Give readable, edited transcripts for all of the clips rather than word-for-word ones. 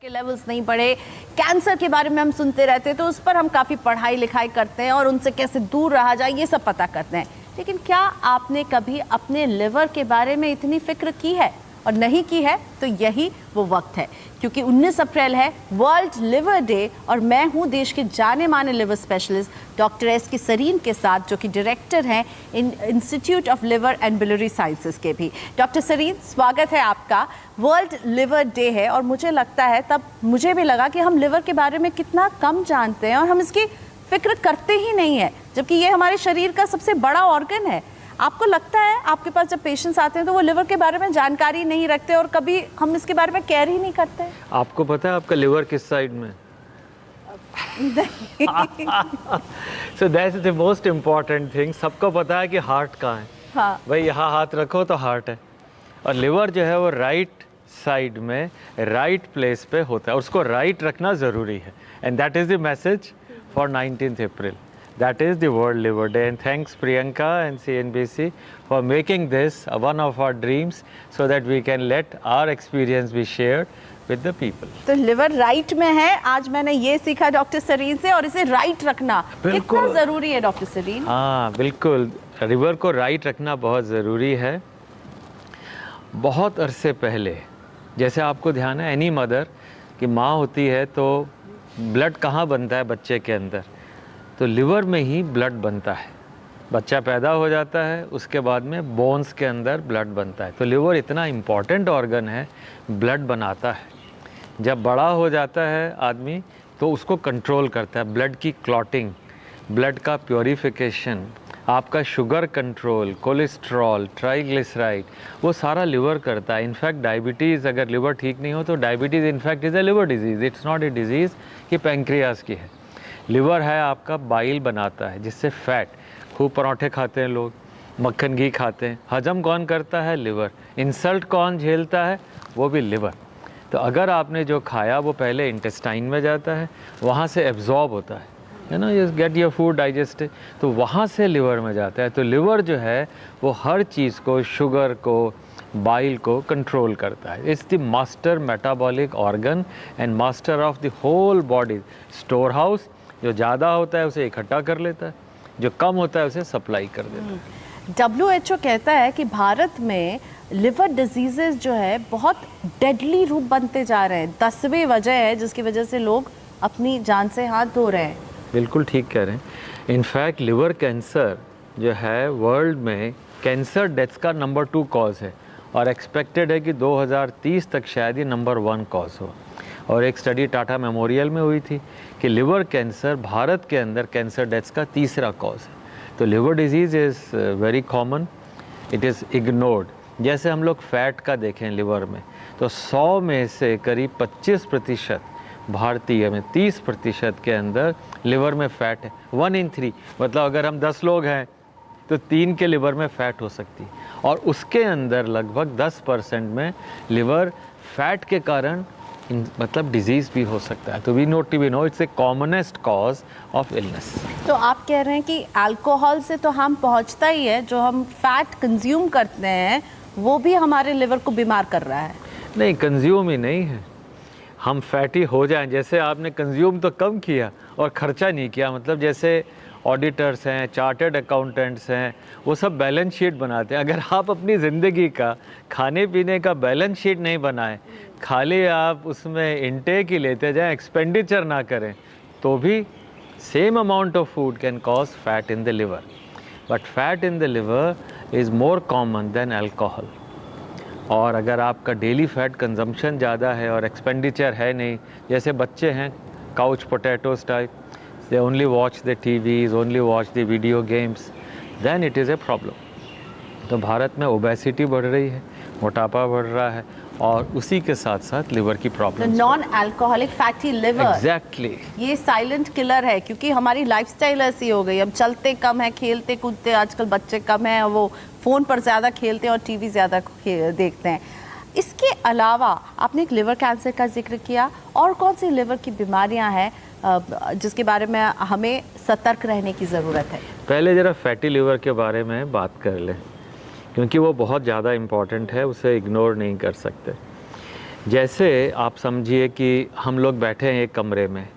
के लेवल्स नहीं बढ़े, कैंसर के बारे में हम सुनते रहते हैं, तो उस पर हम काफ़ी पढ़ाई लिखाई करते हैं और उनसे कैसे दूर रहा जाए ये सब पता करते हैं। लेकिन क्या आपने कभी अपने लिवर के बारे में इतनी फिक्र की है? और नहीं की है तो यही वो वक्त है, क्योंकि 19 अप्रैल है वर्ल्ड लिवर डे और मैं हूं देश के जाने माने liver specialist doctor S K. Sarin के साथ, जो कि डायरेक्टर हैं institute of liver and biliary sciences के भी। डॉक्टर सरीन, स्वागत है आपका। वर्ल्ड लिवर डे है और मुझे लगता है, तब मुझे भी लगा कि हम लिवर के बारे में कितना कम जानते हैं और हम इसकी फिक्र करते ही नहीं है, जबकि ये हमारे शरीर का सबसे बड़ा ऑर्गन है। आपको लगता है आपके पास जब पेशेंट्स आते हैं तो वो लिवर के बारे में जानकारी नहीं रखते और कभी हम इसके बारे में केयर ही नहीं करते? आपको पता है आपका लिवर किस साइड में? So that's the most important thing. सबको पता है कि हार्ट कहाँ है। हाँ। भाई यहाँ हाथ रखो तो हार्ट है, और लिवर जो है वो राइट साइड में राइट प्लेस पे होता है, उसको राइट रखना ज़रूरी है। And that is the message for 19th April. That is the World Liver Day, and thanks Priyanka and CNBC for making this one of our dreams so that we can let our experience be shared with the people. तो liver right में है, आज मैंने ये सीखा doctor Sarin से, और इसे राइट रखना कितना ज़रूरी है डॉक्टर सरीन? हाँ बिल्कुल, लिवर को राइट रखना बहुत ज़रूरी है। बहुत अरसे पहले, जैसे आपको ध्यान है एनी मदर की माँ होती है तो ब्लड कहाँ बनता है बच्चे के अंदर? तो लिवर में ही ब्लड बनता है। बच्चा पैदा हो जाता है, उसके बाद में बोन्स के अंदर ब्लड बनता है। तो लिवर इतना इम्पॉर्टेंट ऑर्गन है, ब्लड बनाता है। जब बड़ा हो जाता है आदमी तो उसको कंट्रोल करता है, ब्लड की क्लॉटिंग, ब्लड का प्योरीफिकेशन, आपका शुगर कंट्रोल, कोलेस्ट्रॉल, ट्राइग्लिसराइड, वो सारा लिवर करता है। इनफैक्ट डायबिटीज़, अगर लिवर ठीक नहीं हो तो diabetes in fact is a liver disease, it's not a disease कि पैंक्रियास की है। लिवर है आपका बाइल बनाता है, जिससे फैट, खूब पराठे खाते हैं लोग, मक्खन घी खाते हैं, हजम कौन करता है? लिवर। इंसल्ट कौन झेलता है? वो भी लिवर। तो अगर आपने जो खाया वो पहले इंटेस्टाइन में जाता है, वहाँ से एब्जॉर्ब होता है ना, you get your food digested, तो वहाँ से लिवर में जाता है। तो लिवर जो है वो हर चीज़ को, शुगर को, बाइल को कंट्रोल करता है। It's the master metabolic organ and master of the whole body. Store house, जो ज़्यादा होता है उसे इकट्ठा कर लेता है, जो कम होता है उसे सप्लाई कर देता है। WHO कहता है कि भारत में लिवर डिजीजेस जो है बहुत डेडली रूप बनते जा रहे हैं। 10वीं वजह है जिसकी वजह से लोग अपनी जान से हाथ धो रहे हैं। बिल्कुल ठीक कह रहे हैं। इनफैक्ट लिवर कैंसर जो है वर्ल्ड में कैंसर डेथ्स का नंबर 2 कॉज है, और एक्सपेक्टेड है कि 2030 तक शायद ये नंबर 1 कॉज हो। और एक स्टडी टाटा मेमोरियल में हुई थी कि लिवर कैंसर भारत के अंदर कैंसर डेथ्स का 3रा कॉज है। तो liver disease is very common, it is ignored. जैसे हम लोग फैट का देखें लिवर में, तो 100 में से करीब 25% भारतीय में 30% के अंदर लिवर में फ़ैट है। 1 in 3, मतलब अगर हम 10 लोग हैं तो 3 के लिवर में फ़ैट हो सकती है, और उसके अंदर लगभग 10% में लिवर फैट के कारण मतलब डिजीज़ भी हो सकता है। तो we know it's a commonest cause of illness. तो आप कह रहे हैं कि अल्कोहल से तो हम पहुंचता ही है, जो हम फैट कंज्यूम करते हैं वो भी हमारे लिवर को बीमार कर रहा है? नहीं, कंज्यूम ही नहीं है, हम फैटी हो जाएं। जैसे आपने कंज्यूम तो कम किया और ख़र्चा नहीं किया। मतलब जैसे ऑडिटर्स हैं, चार्टर्ड अकाउंटेंट्स हैं, वो सब बैलेंस शीट बनाते हैं। अगर आप अपनी ज़िंदगी का खाने पीने का बैलेंस शीट नहीं बनाएं, खाली आप उसमें इनटेक ही लेते जाएं, एक्सपेंडिचर ना करें, तो भी same amount of food can cause fat in the liver. But fat in the liver is more common than alcohol. और अगर आपका डेली फैट कंजम्पशन ज़्यादा है और एक्सपेंडिचर है नहीं, जैसे बच्चे हैं couch potatoes type, they only watch the TVs, only watch the video games, then it is a problem. तो भारत में ओबेसिटी बढ़ रही है, मोटापा बढ़ रहा है, और उसी के साथ साथ लिवर की problem. Non alcoholic fatty liver, exactly, ये साइलेंट किलर है, क्योंकि हमारी लाइफस्टाइल ऐसी हो गई। हम चलते कम है, खेलते कूदते, आजकल बच्चे कम हैं, वो फ़ोन पर ज़्यादा खेलते हैं और टीवी ज़्यादा देखते हैं। इसके अलावा आपने एक लिवर कैंसर का जिक्र किया, और कौन सी लिवर की बीमारियां हैं जिसके बारे में हमें सतर्क रहने की ज़रूरत है? पहले ज़रा फैटी लिवर के बारे में बात कर लें, क्योंकि वो बहुत ज़्यादा इम्पॉर्टेंट है, उसे इग्नोर नहीं कर सकते। जैसे आप समझिए कि हम लोग बैठे हैं एक कमरे में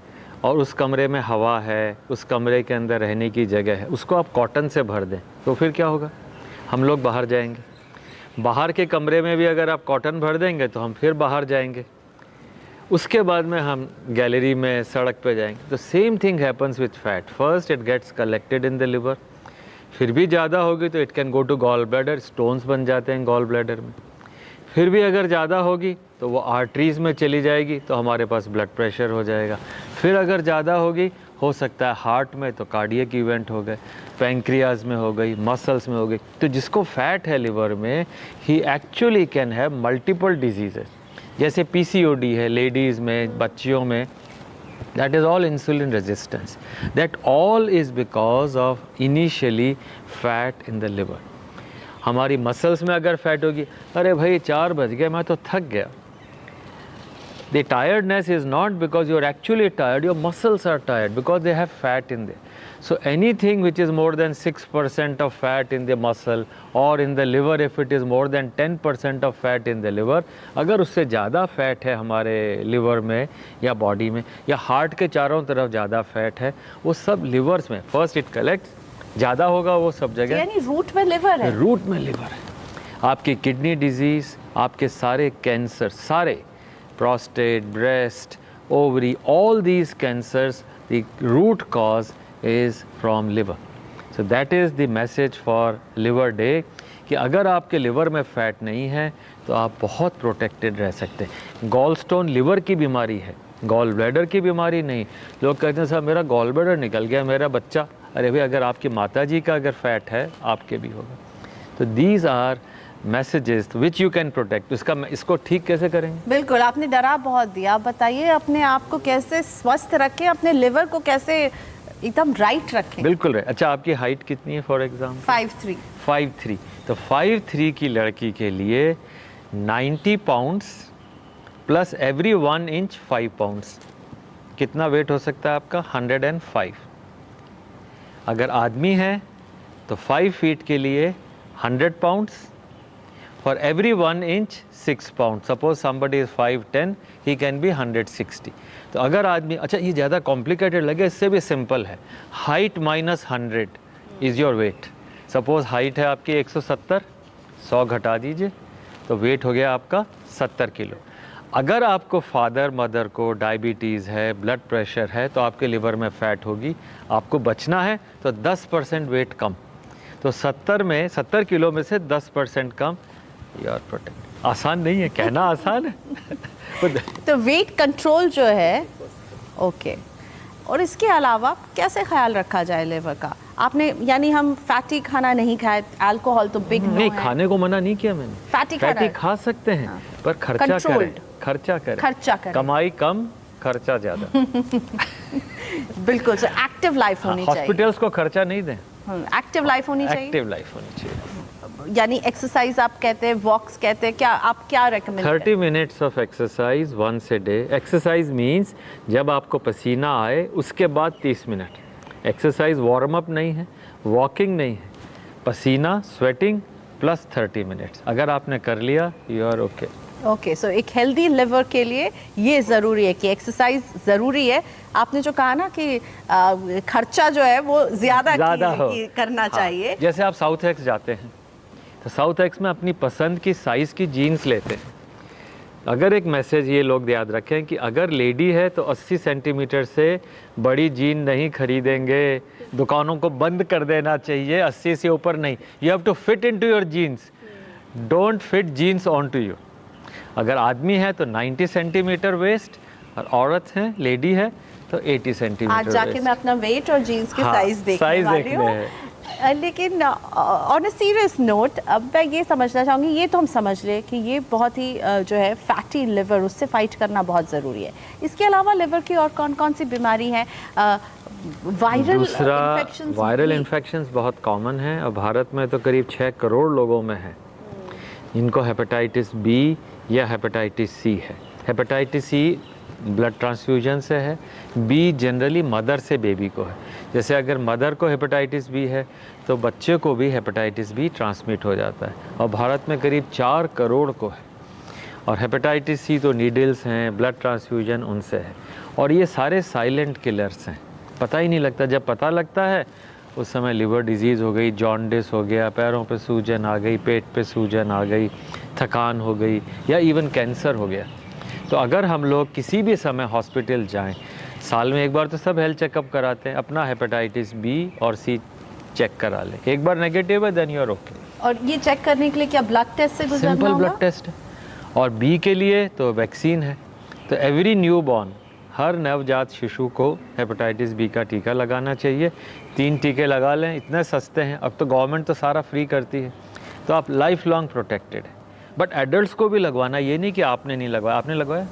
और उस कमरे में हवा है, उस कमरे के अंदर रहने की जगह है, उसको आप कॉटन से भर दें तो फिर क्या होगा? हम लोग बाहर जाएंगे। बाहर के कमरे में भी अगर आप कॉटन भर देंगे तो हम फिर बाहर जाएंगे। उसके बाद में हम गैलरी में, सड़क पे जाएंगे। तो same thing happens with fat. First it gets collected in the liver, फिर भी ज़्यादा होगी तो it can go to gall bladder, stones बन जाते हैं गॉल ब्लैडर में। फिर भी अगर ज़्यादा होगी तो वो आर्टरीज़ में चली जाएगी तो हमारे पास ब्लड प्रेशर हो जाएगा। फिर अगर ज़्यादा होगी, हो सकता है हार्ट में, तो कार्डियक इवेंट हो गए, पैंक्रियाज में हो गई, मसल्स में हो गई। तो जिसको फैट है लिवर में, he actually can have multiple diseases. जैसे पीसीओडी है लेडीज़ में, बच्चियों में, that is all insulin resistance. That all is because of initially fat in the liver. हमारी मसल्स में अगर फैट होगी, अरे भाई 4 बज गए, मैं तो थक गया। The tiredness is not because you are actually tired, your muscles are tired because they have fat in there. So anything which is more than 6% of fat in the muscle or in the liver, if it is more than 10% of fat in the liver, अगर उससे ज़्यादा fat है हमारे liver में या body में या heart के चारों तरफ ज़्यादा फैट है, वो सब लिवर्स में फर्स्ट इट कलेक्ट्स, ज़्यादा होगा वो सब जगह। यानी रूट में लिवर है। रूट में लिवर है। आपकी किडनी डिजीज़, आपके सारे कैंसर, सारे prostate, breast, ovary, all these cancers, the root cause is from liver. So that is the message for liver day कि अगर आपके लिवर में फैट नहीं है तो आप बहुत प्रोटेक्टेड रह सकते हैं। गॉल स्टोन लिवर की बीमारी है, गॉल ब्लैडर की बीमारी नहीं। लोग कहते हैं साहब मेरा गॉल ब्लैडर निकल गया, मेरा बच्चा। अरे भाई, अगर आपकी माताजी का अगर फैट है, आपके भी होगा। तो these are messages which you can protect. इसको ठीक कैसे करेंगे? बिल्कुल, आपने डरा बहुत दिया। आप बताइए अपने आप को कैसे स्वस्थ रखें, अपने लिवर को कैसे एकदम राइट रखें। बिल्कुल राइट। अच्छा, आपकी हाइट कितनी है फॉर एग्जाम्पल? 5'3". 5'3". तो 5'3" की लड़की के लिए 90 pounds plus every 1 inch 5 pounds, कितना वेट हो सकता है आपका? 105। अगर आदमी है तो 5 फीट के लिए 100 pounds, for every 1 inch 6 pounds. Suppose somebody is 5'10", he can be 160. तो अगर आदमी, अच्छा ये ज़्यादा कॉम्प्लिकेटेड लगे, इससे भी सिंपल है। Height minus 100 is your weight. Suppose height है आपकी 170, 100 घटा दीजिए तो वेट हो गया आपका 70 किलो। अगर आपको फादर मदर को डायबिटीज़ है, ब्लड प्रेशर है, तो आपके लिवर में फ़ैट होगी। आपको बचना है तो 10% वेट कम। तो 70 किलो में से 10% कम, यार प्रोटेक्ट। आसान नहीं है, कहना आसान है। तो वेट कंट्रोल जो है, ओके। और इसके अलावा कैसे ख्याल रखा जाए लिवर का? आपने, यानी हम फैटी खाना नहीं खाए, अल्कोहल तो बिग नहीं, खाने को मना नहीं किया मैंने। फैटी खा सकते हैं, हाँ। पर खर्चा करें। कमाई कम, खर्चा ज्यादा। बिल्कुल, सो एक्टिव लाइफ होनी चाहिए। हॉस्पिटल्स को खर्चा नहीं दें, एक्टिव लाइफ होनी चाहिए। एक्टिव लाइफ होनी चाहिए। यानी एक्सरसाइज आप कहते हैं, वॉक्स कहते हैं, क्या आप क्या recommend? 30 minutes of exercise once a day. Exercise means जब आपको पसीना आए उसके बाद 30 मिनट। एक्सरसाइज वार्म अप नहीं है, वॉकिंग नहीं है, पसीना, स्वेटिंग प्लस 30 मिनट्स। अगर आपने कर लिया, यू आर ओके। ओके, सो एक हेल्दी लिवर के लिए ये ज़रूरी है कि एक्सरसाइज ज़रूरी है। आपने जो कहा ना कि खर्चा जो है वो ज़्यादा करना चाहिए। जैसे आप साउथ एक्स जाते हैं तो साउथ एक्स में अपनी पसंद की साइज़ की जीन्स लेते हैं। अगर एक मैसेज ये लोग याद रखें कि अगर लेडी है तो 80 सेंटीमीटर से बड़ी जीन नहीं खरीदेंगे, दुकानों को बंद कर देना चाहिए, 80 से ऊपर नहीं। You have to fit into your jeans, don't fit jeans on to you. अगर आदमी है तो 90 सेंटीमीटर वेस्ट, और औरत है, लेडी है तो 80 सेंटीमीटर। आज जाके मैं अपना वेट और जीन्स की साइज देखने वाली हूँ। लेकिन ऑन अ सीरियस नोट, अब मैं ये समझना चाहूँगी, ये तो हम समझ रहे कि ये बहुत ही जो है फैटी लिवर, उससे फाइट करना बहुत ज़रूरी है। इसके अलावा लिवर की और कौन कौन सी बीमारी है? वायरल इन्फेक्शंस बहुत कॉमन है और भारत में तो करीब 6 करोड़ लोगों में है इनको हेपेटाइटिस बी या हेपेटाइटिस सी है। हेपेटाइटिस सी ब्लड ट्रांसफ्यूजन से है, बी जनरली मदर से बेबी को है। जैसे अगर मदर को हेपेटाइटिस बी है तो बच्चे को भी हेपेटाइटिस बी ट्रांसमिट हो जाता है और भारत में करीब 4 करोड़ को है। और हेपेटाइटिस सी तो नीडल्स हैं, ब्लड ट्रांसफ्यूजन उनसे है। और ये सारे साइलेंट किलर्स हैं, पता ही नहीं लगता। जब पता लगता है उस समय लिवर डिजीज़ हो गई, जॉन्डिस हो गया, पैरों पे सूजन आ गई, पेट पे सूजन आ गई, थकान हो गई, या इवन कैंसर हो गया। तो अगर हम लोग किसी भी समय हॉस्पिटल जाएं, साल में एक बार तो सब हेल्थ चेकअप कराते हैं, अपना हेपेटाइटिस बी और सी चेक करा लें। एक बार नेगेटिव है देन यू आर ओके। और ये चेक करने के लिए क्या ब्लड टेस्ट से गुजरना होगा? सिंपल ब्लड टेस्ट है। और बी के लिए तो वैक्सीन है। तो एवरी न्यू बॉर्न, हर नवजात शिशु को हेपेटाइटिस बी का टीका लगाना चाहिए। 3 टीके लगा लें, इतने सस्ते हैं। अब तो गवर्नमेंट तो सारा फ्री करती है, तो आप लाइफ लॉन्ग प्रोटेक्टेड है। बट एडल्ट्स को भी लगवाना, ये नहीं कि आपने नहीं लगवाया। आपने लगवाया?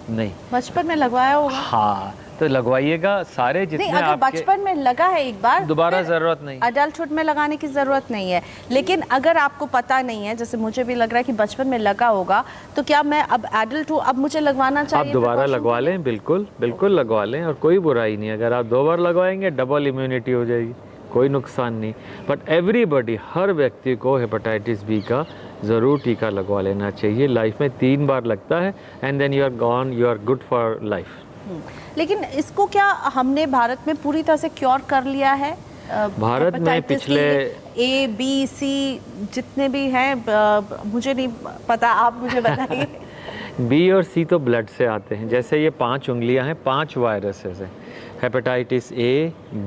नहीं, बचपन में लगवाया होगा। हाँ, तो लगवाइएगा सारे जितने नहीं, अगर बचपन में लगा है एक बार, दोबारा ज़रूरत नहीं, अडल्टहुड में लगाने की ज़रूरत नहीं है। लेकिन अगर आपको पता नहीं है, जैसे मुझे भी लग रहा है कि बचपन में लगा होगा, तो क्या मैं अब एडल्ट हूँ, अब मुझे लगवाना चाहिए? आप दोबारा लगवा लें, बिल्कुल बिल्कुल लगवा लें, और कोई बुराई नहीं। अगर आप 2 बार लगवाएंगे डबल इम्यूनिटी हो जाएगी, कोई नुकसान नहीं। बट एवरीबॉडी, हर व्यक्ति को हेपेटाइटिस बी का ज़रूर टीका लगवा लेना चाहिए। लाइफ में 3 बार लगता है, and then you are gone, you are good for life. लेकिन इसको क्या हमने भारत में पूरी तरह से क्योर कर लिया है? भारत में पिछले A, B, C जितने भी हैं, मुझे नहीं पता, आप मुझे बताइए। बी और सी तो ब्लड से आते हैं। जैसे ये 5 उंगलियां हैं, 5 वायरसेस हैं, hepatitis A,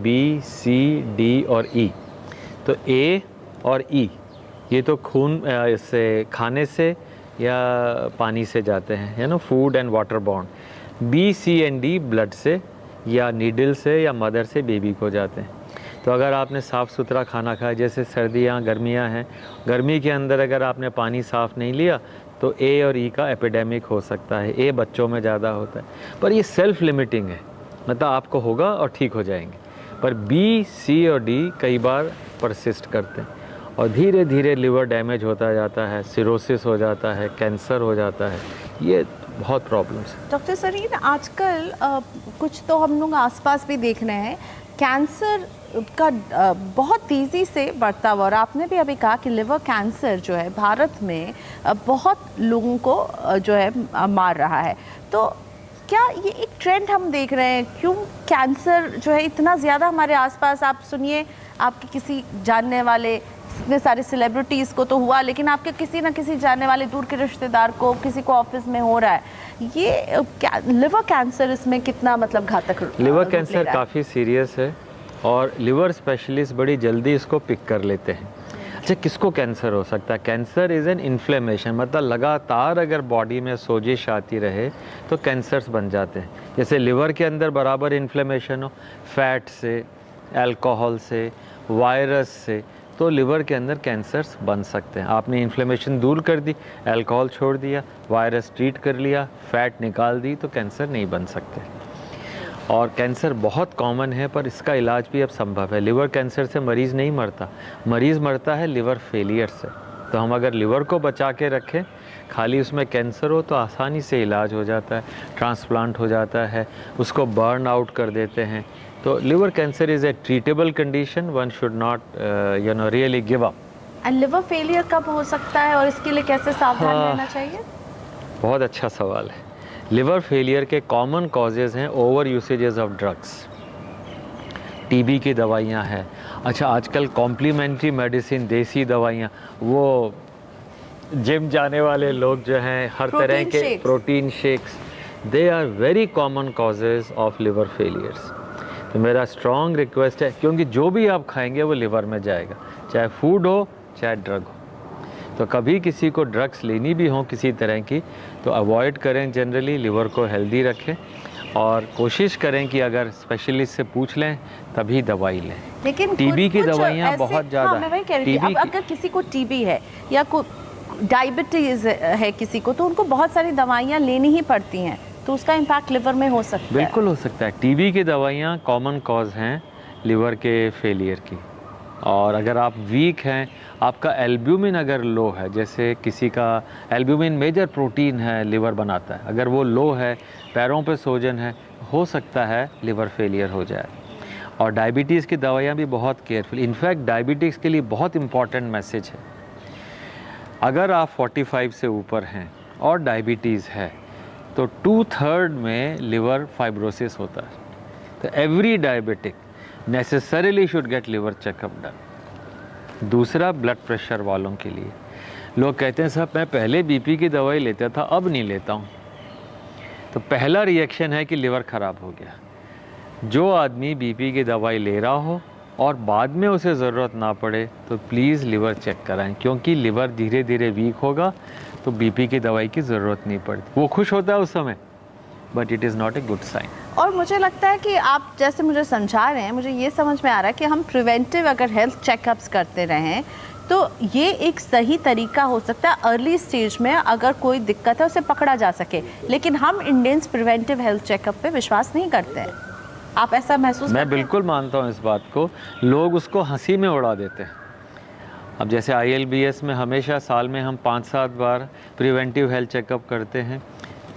B, C, D और E। तो A और E ये तो खून से, खाने से या पानी से जाते हैं, है ना, food and water borne. B, C and D blood से या नीडल से या मदर से बेबी को जाते हैं। तो अगर आपने साफ़ सुथरा खाना खाया, जैसे सर्दियाँ गर्मियाँ हैं, गर्मी के अंदर अगर आपने पानी साफ़ नहीं लिया तो ए और ई का एपिडेमिक हो सकता है। ए बच्चों में ज़्यादा होता है, पर ये सेल्फ लिमिटिंग है, मतलब आपको होगा और ठीक हो जाएंगे। पर बी, सी और डी कई बार परसिस्ट करते हैं और धीरे धीरे लिवर डैमेज होता जाता है, सिरोसिस हो जाता है, कैंसर हो जाता है। ये बहुत प्रॉब्लम्स है। डॉक्टर सरीन, आजकल कुछ तो हम लोग आसपास भी देख रहे हैं, कैंसर का बहुत तेज़ी से बढ़ता हुआ, और आपने भी अभी कहा कि लिवर कैंसर जो है भारत में बहुत लोगों को जो है मार रहा है। तो क्या ये एक ट्रेंड हम देख रहे हैं? क्यों कैंसर जो है इतना ज़्यादा हमारे आसपास? आप सुनिए, आपके किसी जानने वाले, इतने सारे सेलिब्रिटीज़ को तो हुआ, लेकिन आपके किसी ना किसी जानने वाले दूर के रिश्तेदार को, किसी को ऑफिस में हो रहा है। ये लिवर कैंसर इसमें कितना मतलब घातक? लिवर कैंसर काफ़ी सीरियस है और लिवर स्पेशलिस्ट बड़ी जल्दी इसको पिक कर लेते हैं। अच्छा, किसको कैंसर हो सकता है? कैंसर इज़ एन इन्फ्लेमेशन, मतलब लगातार अगर बॉडी में सोजिश आती रहे तो कैंसर्स बन जाते हैं। जैसे लिवर के अंदर बराबर इन्फ्लेमेशन हो, फैट से, अल्कोहल से, वायरस से, तो लिवर के अंदर कैंसर्स बन सकते हैं। आपने इन्फ्लेमेशन दूर कर दी, अल्कोहल छोड़ दिया, वायरस ट्रीट कर लिया, फैट निकाल दी, तो कैंसर नहीं बन सकते। और कैंसर बहुत कॉमन है, पर इसका इलाज भी अब संभव है। लिवर कैंसर से मरीज़ नहीं मरता, मरीज़ मरता है लिवर फेलियर से। तो हम अगर लिवर को बचा के रखें, खाली उसमें कैंसर हो तो आसानी से इलाज हो जाता है, ट्रांसप्लांट हो जाता है, उसको बर्न आउट कर देते हैं। तो liver cancer is a treatable condition, one should not really give up. And liver failure कब हो सकता है और इसके लिए कैसे सावधान रहना चाहिए? बहुत अच्छा सवाल है। लिवर फेलियर के कॉमन कॉजेज़ हैं over usages of drugs, TB की दवाइयाँ हैं। अच्छा, आजकल कॉम्प्लीमेंट्री मेडिसिन, देसी दवाइयाँ, वो जिम जाने वाले लोग जो हैं, हर तरह के protein shakes, they are very common causes of liver failures. तो मेरा स्ट्रॉन्ग रिक्वेस्ट है, क्योंकि जो भी आप खाएंगे वो लिवर में जाएगा, चाहे फूड हो चाहे ड्रग हो। तो कभी किसी को ड्रग्स लेनी भी हो किसी तरह की तो अवॉइड करें, जनरली लिवर को हेल्दी रखें, और कोशिश करें कि अगर स्पेशलिस्ट से पूछ लें तभी दवाई लें। लेकिन टीबी की दवाइयाँ बहुत ज़्यादा, हाँ, मैं वही कह रही थी, अब अगर किसी को टीबी है या डायबिटीज़ है किसी को, तो उनको बहुत सारी दवाइयाँ लेनी ही पड़ती हैं, तो उसका इम्पैक्ट लिवर में हो सकता है। बिल्कुल हो सकता है। टीबी की दवाइयाँ कॉमन कॉज हैं लिवर के फेलियर की। और अगर आप वीक हैं, आपका एल्ब्यूमिन अगर लो है, जैसे किसी का एल्ब्यूमिन मेजर प्रोटीन है, लिवर बनाता है, अगर वो लो है, पैरों पे सूजन है, हो सकता है लिवर फेलियर हो जाए। और डायबिटीज़ की दवाइयाँ भी बहुत केयरफुल, इनफैक्ट डायबिटीज़ के लिए बहुत इम्पॉर्टेंट मैसेज है, अगर आप 45 से ऊपर हैं और डायबिटीज़ है तो 2/3 में लिवर फाइब्रोसिस होता है। तो every diabetic necessarily should get liver checkup done. दूसरा, ब्लड प्रेशर वालों के लिए लोग कहते हैं साहब मैं पहले बीपी की दवाई लेता था अब नहीं लेता हूँ। तो पहला रिएक्शन है कि लिवर ख़राब हो गया। जो आदमी बीपी की दवाई ले रहा हो और बाद में उसे ज़रूरत ना पड़े तो प्लीज़ लिवर चेक कराएं, क्योंकि लिवर धीरे धीरे वीक होगा तो बीपी की दवाई की ज़रूरत नहीं पड़ती। वो खुश होता है उस समय, but it is not a good sign. और मुझे लगता है कि आप जैसे मुझे समझा रहे हैं, मुझे ये समझ में आ रहा है कि हम प्रिवेंटिव अगर हेल्थ चेकअप्स करते रहें तो ये एक सही तरीका हो सकता है अर्ली स्टेज में, अगर कोई दिक्कत है उसे पकड़ा जा सके। लेकिन हम इंडियंस प्रिवेंटिव हेल्थ चेकअप पे विश्वास नहीं करते हैं। आप ऐसा महसूस मैं बिल्कुल मानता हूँ इस बात को। लोग उसको हंसी में उड़ा देते हैं। अब जैसे ILBS में हमेशा साल में हम 5-7 बार प्रिवेंटिव हेल्थ चेकअप करते हैं।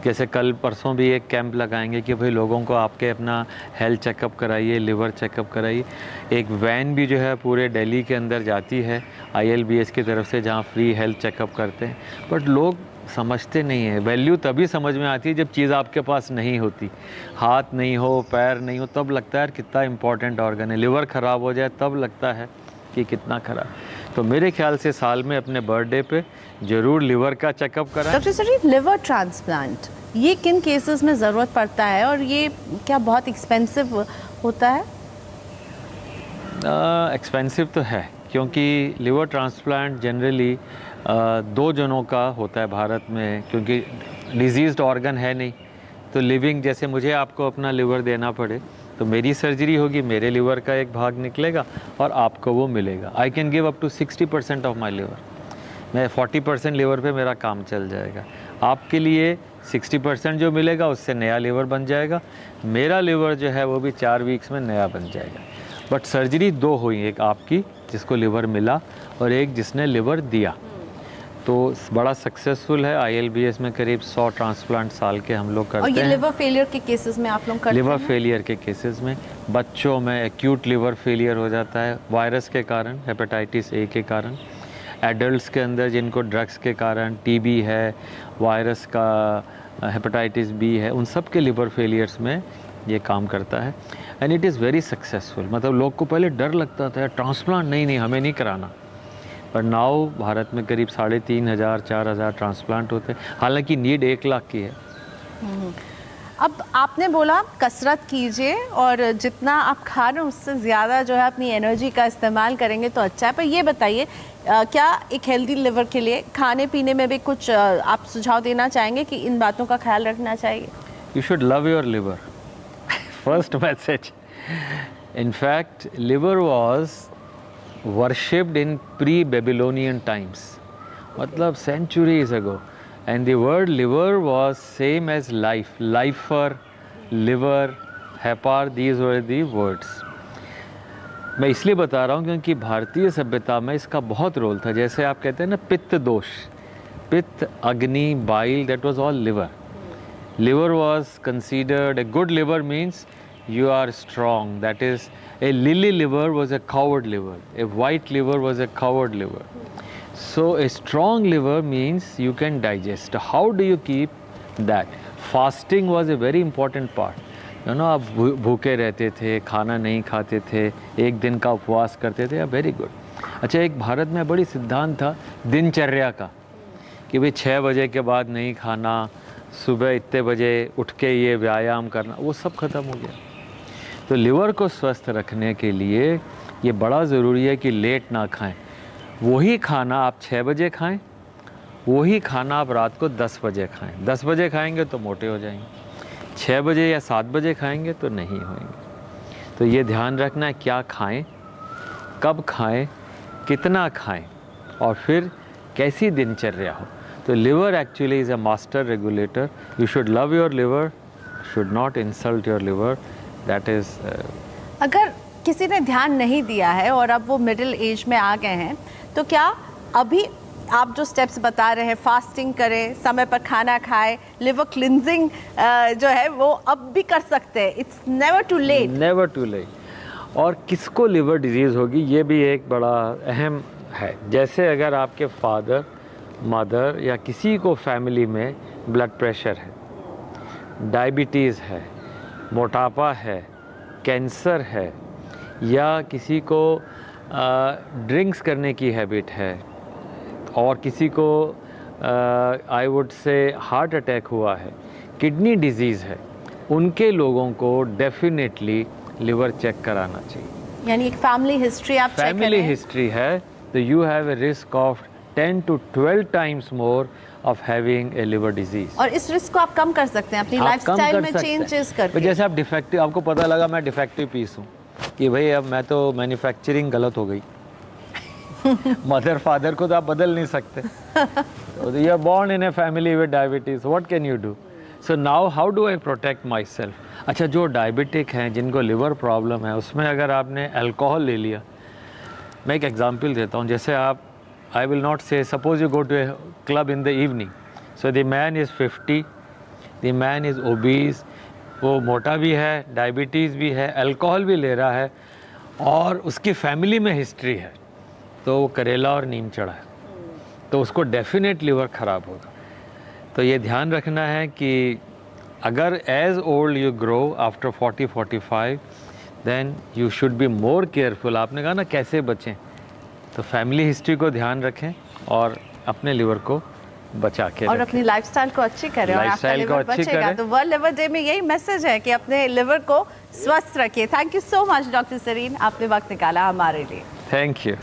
जैसे कल परसों भी एक कैंप लगाएंगे कि भाई लोगों को आपके अपना हेल्थ चेकअप कराइए, लिवर चेकअप कराइए। एक वैन भी जो है पूरे दिल्ली के अंदर जाती है ILBS की तरफ से, जहाँ फ्री हेल्थ चेकअप करते हैं। बट लोग समझते नहीं है। वैल्यू तभी समझ में आती है जब चीज़ आपके पास नहीं होती, हाथ नहीं हो, पैर नहीं हो, तब लगता है कितना इम्पॉर्टेंट ऑर्गन है। लिवर ख़राब हो जाए तब लगता है कि कितना ख़राब। तो मेरे ख्याल से साल में अपने बर्थडे पे ज़रूर लिवर का चेकअप कराएं। डॉक्टर सर, लिवर ट्रांसप्लांट ये किन केसेस में ज़रूरत पड़ता है और ये क्या बहुत एक्सपेंसिव होता है? एक्सपेंसिव तो है, क्योंकि लिवर ट्रांसप्लांट जनरली 2 जनों का होता है भारत में, क्योंकि डिजीज़्ड ऑर्गन है नहीं। तो लिविंग, जैसे मुझे आपको अपना लिवर देना पड़े तो मेरी सर्जरी होगी, मेरे लिवर का एक भाग निकलेगा और आपको वो मिलेगा। I can give up to 60% of my liver. मैं 40% लिवर पे मेरा काम चल जाएगा। आपके लिए 60% जो मिलेगा उससे नया लिवर बन जाएगा। मेरा लिवर जो है वो भी 4 वीक्स में नया बन जाएगा। बट सर्जरी 2 हुई, एक आपकी जिसको लिवर मिला और एक जिसने लिवर दिया। तो बड़ा सक्सेसफुल है। ILBS में करीब 100 ट्रांसप्लांट साल के हम लोग करते हैं। और ये लिवर फेलियर के केसेस में आप लोग करते हैं? लिवर फेलियर के केसेस में बच्चों में एक्यूट लिवर फेलियर हो जाता है वायरस के कारण, हेपेटाइटिस A के कारण। एडल्ट्स के अंदर जिनको ड्रग्स के कारण TB है, वायरस का हेपेटाइटिस B है, उन सब के लिवर फेलियर्स में ये काम करता है। And it is very successful. मतलब लोग को पहले डर लगता था ट्रांसप्लांट नहीं हमें नहीं कराना, पर नाउ भारत में करीब 3500-4000 ट्रांसप्लांट होते हैं। हालांकि नीड 1 लाख की है। अब आपने बोला कसरत कीजिए और जितना आप खा रहे हैं उससे ज़्यादा जो है अपनी एनर्जी का इस्तेमाल करेंगे तो अच्छा है। पर ये बताइए, क्या एक हेल्दी लिवर के लिए खाने पीने में भी कुछ आप सुझाव देना चाहेंगे कि इन बातों का ख्याल रखना चाहिए? You should love your liver. First message. In fact, liver was worshipped in pre-Babylonian times, मतलब centuries ago, and the word liver was same as life, lifer, liver, hepar, these were the words. मैं इसलिए बता रहा हूँ क्योंकि भारतीय सभ्यता में इसका बहुत रोल था। जैसे आप कहते हैं ना पित्त दोष, पित्त, अग्नि, bile, that was all liver. Liver was considered, a good liver means you are strong. That is, a lily liver was a coward liver. A white liver was a coward liver. So a strong liver means you can digest. How do you keep that? Fasting was a very important part. You know, आप भूखे रहते थे, खाना नहीं खाते थे, एक दिन का उपवास करते थे, वेरी गुड। अच्छा, एक भारत में बड़ी सिद्धांत था दिनचर्या का कि भाई 6 बजे के बाद नहीं खाना, सुबह इतने बजे उठ के ये व्यायाम करना, वो सब ख़त्म हो गया। तो लिवर को स्वस्थ रखने के लिए ये बड़ा ज़रूरी है कि लेट ना खाएं। वही खाना आप 6 बजे खाएं, वही खाना आप रात को 10 बजे खाएं। 10 बजे खाएंगे तो मोटे हो जाएंगे, 6 बजे या 7 बजे खाएंगे तो नहीं होंगे। तो ये ध्यान रखना है क्या खाएं, कब खाएं, कितना खाएं और फिर कैसी दिनचर्या हो। तो liver actually is a master regulator. You should love your liver, should not insult your liver. That is अगर किसी ने ध्यान नहीं दिया है और अब वो मिडिल एज में आ गए हैं, तो क्या अभी आप जो स्टेप्स बता रहे हैं, फास्टिंग करें, समय पर खाना खाएं, लिवर क्लिनजिंग जो है वो अब भी कर सकते हैं? It's never too late. Never too late. और किसको लिवर डिजीज़ होगी ये भी एक बड़ा अहम है। जैसे अगर आपके फादर मदर या किसी को फैमिली में ब्लड प्रेशर है, डायबिटीज़ है, मोटापा है, कैंसर है, या किसी को ड्रिंक्स करने की हैबिट है, और किसी को I would say heart attack हुआ है, किडनी डिजीज़ है, उनके लोगों को डेफिनेटली लिवर चेक कराना चाहिए। यानी एक फैमिली हिस्ट्री आप चेक करें। फैमिली हिस्ट्री है तो you have a risk of 10 to 12 times more of having a liver disease. और इस रिस्क को आप कम कर सकते हैं अपनी लाइफस्टाइल में चेंजेस करके। जैसे आप डिफेक्टिव, आपको पता लगा मैं डिफेक्टिव पीस हूँ कि भाई अब मैं तो मैन्युफैक्चरिंग गलत हो गई मदर फादर को तो आप बदल नहीं सकते, तो you are born in a family with diabetes, what can you do? So now how do I protect myself? अच्छा, जो डायबिटिक हैं, जिनको लिवर प्रॉब्लम है, उसमें अगर आपने अल्कोहल ले लिया, मैं एक एग्जांपल देता हूँ, जैसे आप, I will not say, suppose you go to a club in the evening, so the man is 50, the man is obese, वो मोटा भी है, डायबिटीज़ भी है, अल्कोहल भी ले रहा है, और उसकी फैमिली में हिस्ट्री है, तो वो करेला और नीम चढ़ा है, तो उसको डेफिनेट लिवर ख़राब होगा। तो ये ध्यान रखना है कि अगर age old you grow after 40-45, then you should be more careful. आपने कहा ना कैसे बचें, तो फैमिली हिस्ट्री को ध्यान रखें और अपने लिवर को बचा के और अपनी लाइफस्टाइल को अच्छी करें, और आपका लिवर बचेगा। तो वर्ल्ड लिवर डे में यही मैसेज है कि अपने लिवर को स्वस्थ रखिए। Thank you so much doctor Sarin, आपने वक्त निकाला हमारे लिए। Thank you.